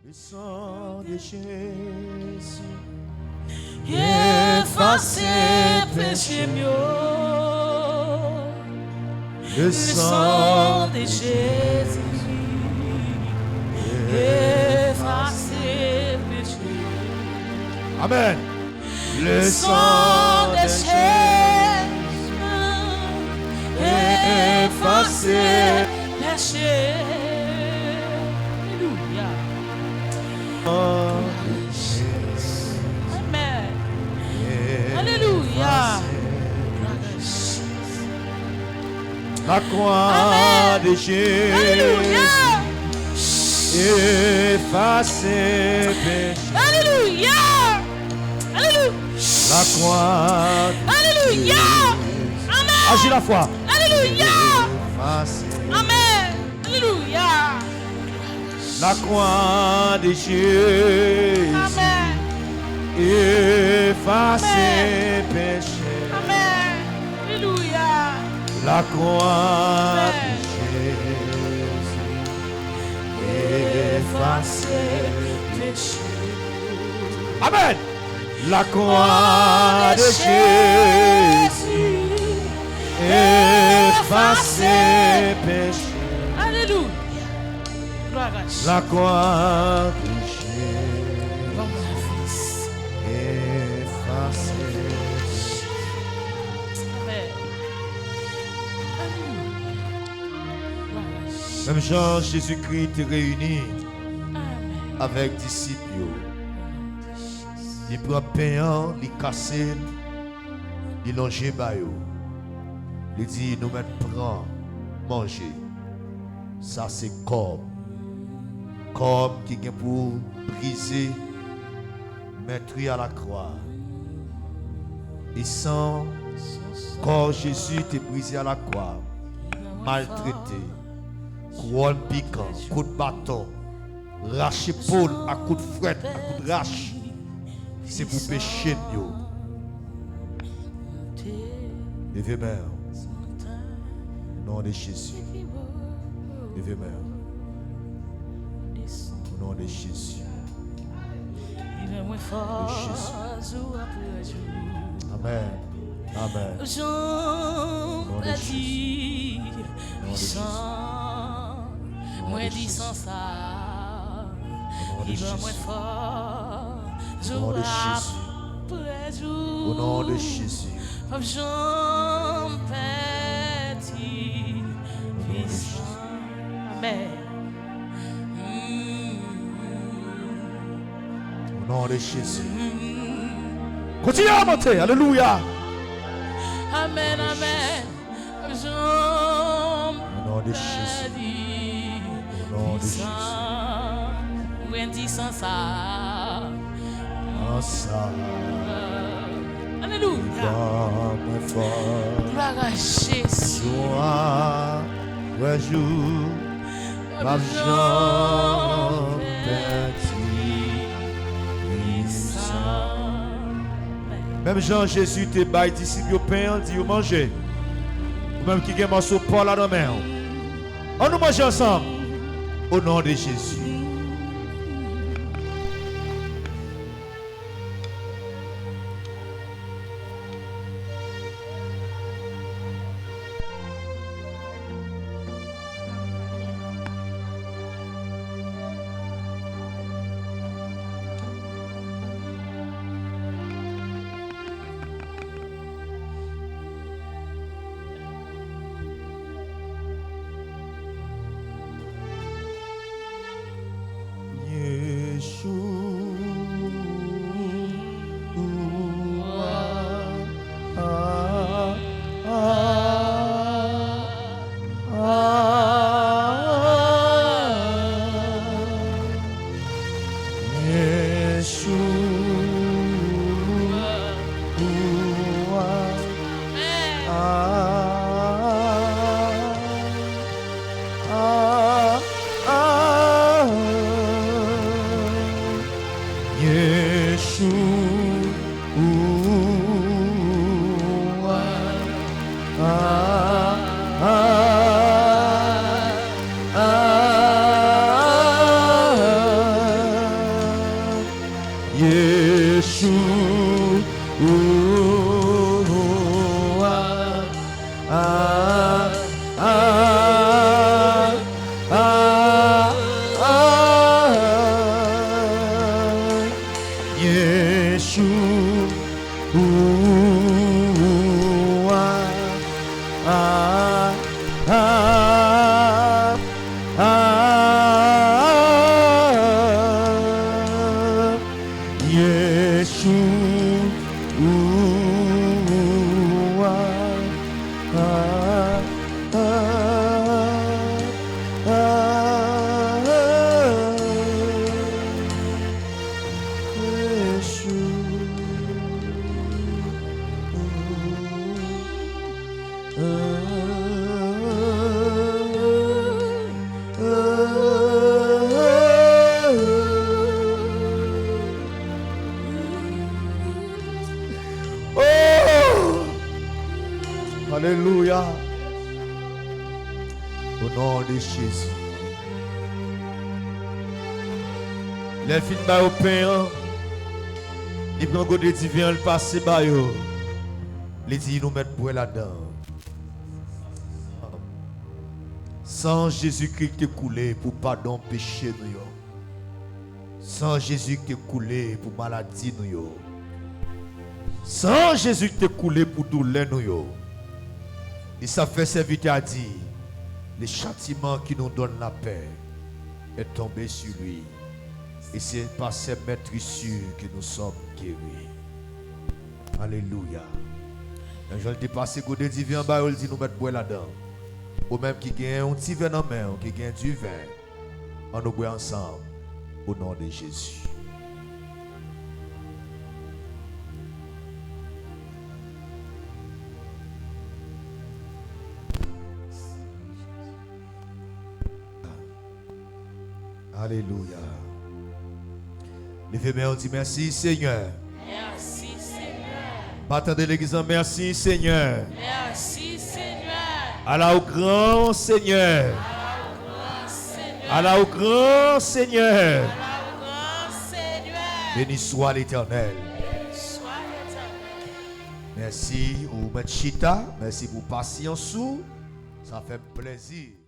Le sang de Jésus efface péché mieux. Le sang de Jésus efface péché. Amen. Le sang de Jésus efface péché. Amen. Alléluia. La croix de Jésus efface péché. Alléluia. Alléluia. La croix. Alléluia. Amen. Agis la foi. Alléluia. Efface. Amen. Alléluia. La croix de Jésus Amen. efface Amen. péché. Amen. Alléluia. La croix de Amen. Jésus efface péché. Amen. La croix de Jésus efface péché. Alléluia. Gloire à Dieu. La croix de Jésus Comme mon fils. efface. Amen. Alléluia. Gloire à Dieu. Même Jean Jésus-Christ te réunit Amen. avec disciples. Il prend pain, il casse, il longe bayo. Il dit nous maintenant prends, manger. Ça c'est corps. Corps qui vient pour briser, mettre à la croix. Et sans corps Jésus était brisé à la croix, maltraité, couronne piquant, coup de bâton, raché Paul à coup de fouet, à coup de rache. C'est pour pécher nous. Levez mère. Au nom de Jésus. Levez mère. Au nom de Jésus. Il est moins fort. Jour après jour. Amen. Amen. Jean a dit, puissant, moins dit sans ça. Il va moins fort. Jour après jour. Au nom de Jésus. Jean petit, puissant. Amen. Au nom de Jésus. Continuez à monter. Alléluia. Amen, amen. Au nom de Jésus. Au nom de Jésus. Sans ça. En ça. Alléluia. Gloire à Jésus. Joie, ouais, jour, ma jambe petit, puissant. Même Jean Jésus te baille disciple au pain, dit vous mangez. Ou même qui a un morceau de Paul à la main. On nous mange ensemble. Au nom de Jésus. Alléluia. Au nom de Jésus. Les films ba au pain. Il prend côté divin, le passer ba yo. Les dit nous mettre pour là-dedans. Sans Jésus-Christ qui est coulé pour pardon péché nous yo. Sans Jésus qui est coulé pour maladie nous yo. Sans Jésus qui est coulé pour douleur nous yo. Et ça fait serviteur à dire, le châtiment qui nous donne la paix est tombé sur lui. Et c'est par ces maîtrissures que nous sommes guéris. Alléluia. Je le dépasse côté divin, il dit nous mettre boire là-dedans. Ou même qui gagne un petit vin en main, qui gagne du vin, on nous boit ensemble au nom de Jésus. Alléluia. Levez-moi, on dit merci Seigneur. Merci Seigneur. Battant de l'église, merci Seigneur. Merci Seigneur. Allah au grand Seigneur. Allah au grand Seigneur. Allah au grand Seigneur. Allah au grand Seigneur. Béni soit l'Éternel. Sois l'Éternel. Merci ou Chita. Merci pour patience. Ça fait plaisir.